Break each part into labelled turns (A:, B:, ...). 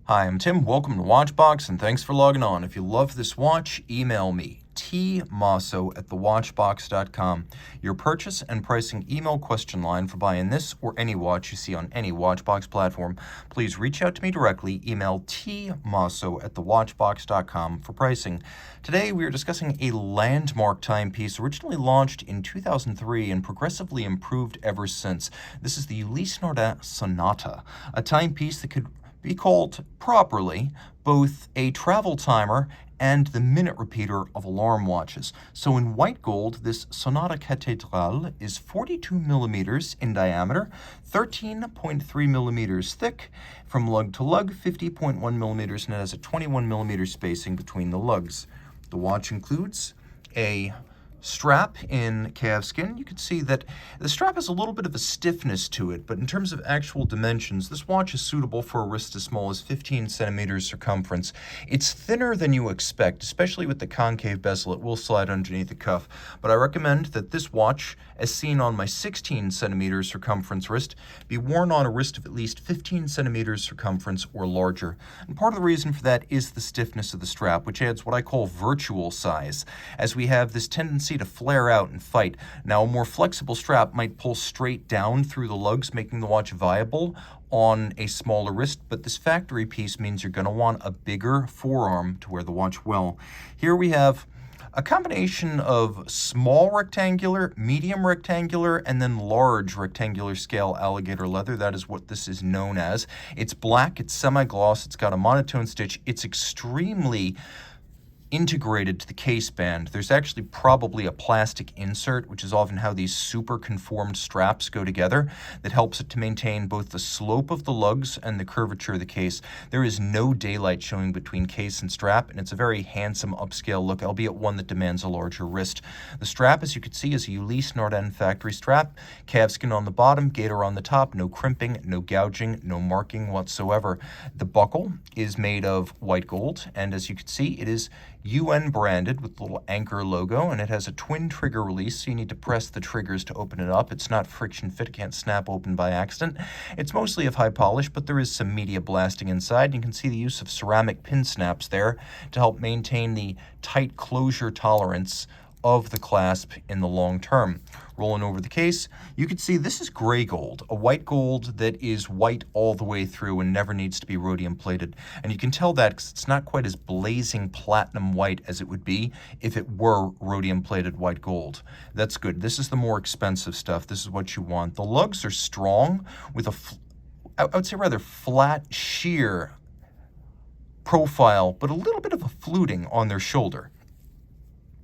A: Hi, I'm Tim. Welcome to Watchbox, and thanks for logging on. If you love this watch, email me, tmosso@thewatchbox.com. Your purchase and pricing email question line for buying this or any watch you see on any Watchbox platform. Please reach out to me directly. Email tmosso@thewatchbox.com for pricing. Today, we are discussing a landmark timepiece originally launched in 2003 and progressively improved ever since. This is the Ulysse Nardin Sonata, a timepiece that could be called properly both a travel timer and the minute repeater of alarm watches. So in white gold, this Sonata Cathedral is 42 millimeters in diameter, 13.3 millimeters thick, from lug to lug, 50.1 millimeters, and it has a 21 millimeter spacing between the lugs. The watch includes a strap in calfskin. You can see that the strap has a little bit of a stiffness to it, but in terms of actual dimensions, this watch is suitable for a wrist as small as 15 centimeters circumference. It's thinner than you expect, especially with the concave bezel. It will slide underneath the cuff, but I recommend that this watch, as seen on my 16 centimeters circumference wrist, be worn on a wrist of at least 15 centimeters circumference or larger. And part of the reason for that is the stiffness of the strap, which adds what I call virtual size, as we have this tendency to flare out and fight. Now, a more flexible strap might pull straight down through the lugs, making the watch viable on a smaller wrist, but this factory piece means you're going to want a bigger forearm to wear the watch well. Here we have a combination of small rectangular, medium rectangular, and then large rectangular scale alligator leather. That is what this is known as. It's black, it's semi-gloss, it's got a monotone stitch, it's extremely integrated to the case band. There's actually probably a plastic insert, which is often how these super conformed straps go together, that helps it to maintain both the slope of the lugs and the curvature of the case. There is no daylight showing between case and strap, and it's a very handsome upscale look, albeit one that demands a larger wrist. The strap, as you can see, is a Ulysse Nardin factory strap, calfskin on the bottom, gator on the top, no crimping, no gouging, no marking whatsoever. The buckle is made of white gold, and as you can see, it is UN branded with the little anchor logo, and it has a twin trigger release, so you need to press the triggers to open it up. It's not friction fit, it can't snap open by accident. It's mostly of high polish, but there is some media blasting inside. You can see the use of ceramic pin snaps there to help maintain the tight closure tolerance of the clasp in the long term. Rolling over the case, you can see this is gray gold, a white gold that is white all the way through and never needs to be rhodium plated. And you can tell that because it's not quite as blazing platinum white as it would be if it were rhodium plated white gold. That's good. This is the more expensive stuff. This is what you want. The lugs are strong with I would say rather flat, sheer profile, but a little bit of a fluting on their shoulder.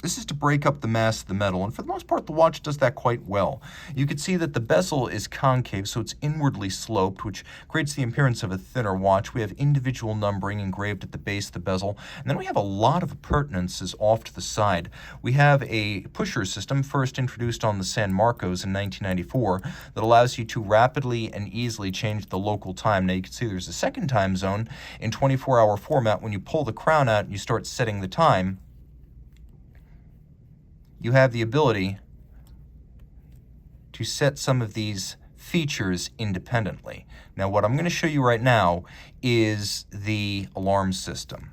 A: This is to break up the mass of the metal, and for the most part, the watch does that quite well. You can see that the bezel is concave, so it's inwardly sloped, which creates the appearance of a thinner watch. We have individual numbering engraved at the base of the bezel, and then we have a lot of appurtenances off to the side. We have a pusher system, first introduced on the San Marcos in 1994, that allows you to rapidly and easily change the local time. Now you can see there's a second time zone in 24-hour format. When you pull the crown out and you start setting the time, you have the ability to set some of these features independently. Now, what I'm going to show you right now is the alarm system.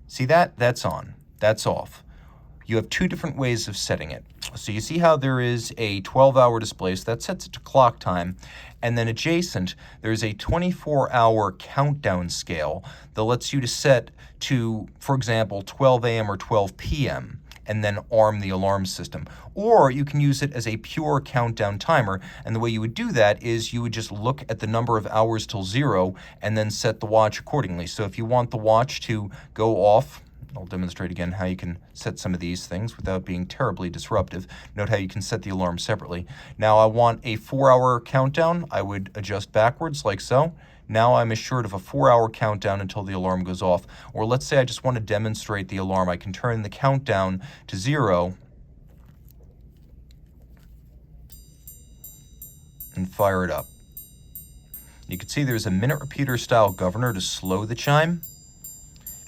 A: See that? That's on. That's off. You have two different ways of setting it. So you see how there is a 12-hour display, so that sets it to clock time, and then adjacent, there's a 24-hour countdown scale that lets you to set to, for example, 12 a.m. or 12 p.m., and then arm the alarm system. Or you can use it as a pure countdown timer, and the way you would do that is you would just look at the number of hours till 0 and then set the watch accordingly. So if you want the watch to go off, I'll demonstrate again how you can set some of these things without being terribly disruptive. Note how you can set the alarm separately. Now I want a 4-hour countdown. I would adjust backwards like so. Now I'm assured of a 4-hour countdown until the alarm goes off. Or let's say I just want to demonstrate the alarm. I can turn the countdown to 0 and fire it up. You can see there's a minute repeater style governor to slow the chime.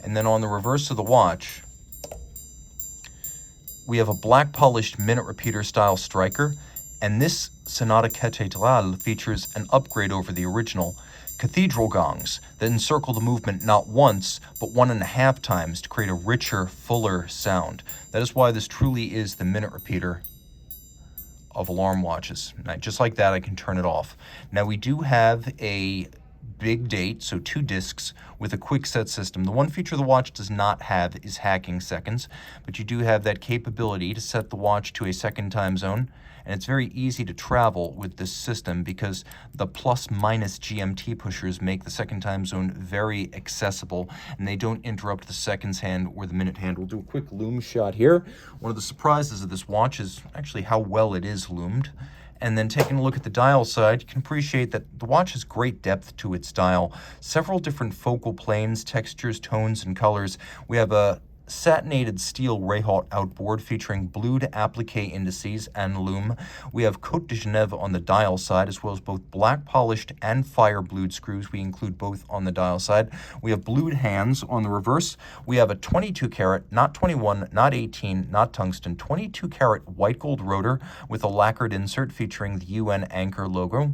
A: And then on the reverse of the watch, we have a black polished minute repeater style striker And this Sonata Cathedral features an upgrade over the original, cathedral gongs that encircle the movement not once, but 1.5 times to create a richer, fuller sound. That is why this truly is the minute repeater of alarm watches. Now, just like that, I can turn it off. Now, we do have a big date, so 2 discs with a quick set system. The one feature the watch does not have is hacking seconds, but you do have that capability to set the watch to a second time zone, and it's very easy to travel with this system because the plus-minus GMT pushers make the second time zone very accessible, and they don't interrupt the seconds hand or the minute hand. We'll do a quick loom shot here. One of the surprises of this watch is actually how well it is loomed. And then taking a look at the dial side, you can appreciate that the watch has great depth to its dial. Several different focal planes, textures, tones, and colors. We have a satinated steel Rayhaut outboard featuring blued applique indices and loom. We have Côte de Genève on the dial side, as well as both black polished and fire blued screws. We include both on the dial side. We have blued hands on the reverse. We have a 22 karat, not 21, not 18, not tungsten, 22 karat white gold rotor with a lacquered insert featuring the UN anchor logo.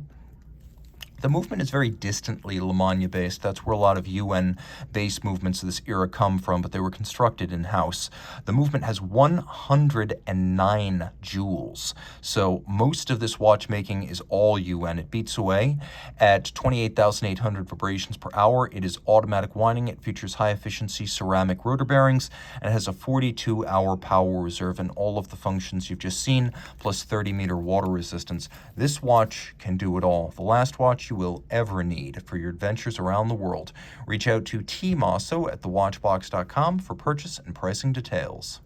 A: The movement is very distantly Lemania based. That's where a lot of UN base movements of this era come from, but they were constructed in-house. The movement has 109 joules. So most of this watchmaking is all UN. It beats away at 28,800 vibrations per hour. It is automatic winding. It features high efficiency ceramic rotor bearings and has a 42-hour power reserve and all of the functions you've just seen, plus 30-meter water resistance. This watch can do it all. The last watch you will ever need for your adventures around the world. Reach out to Team Mosso at thewatchbox.com for purchase and pricing details.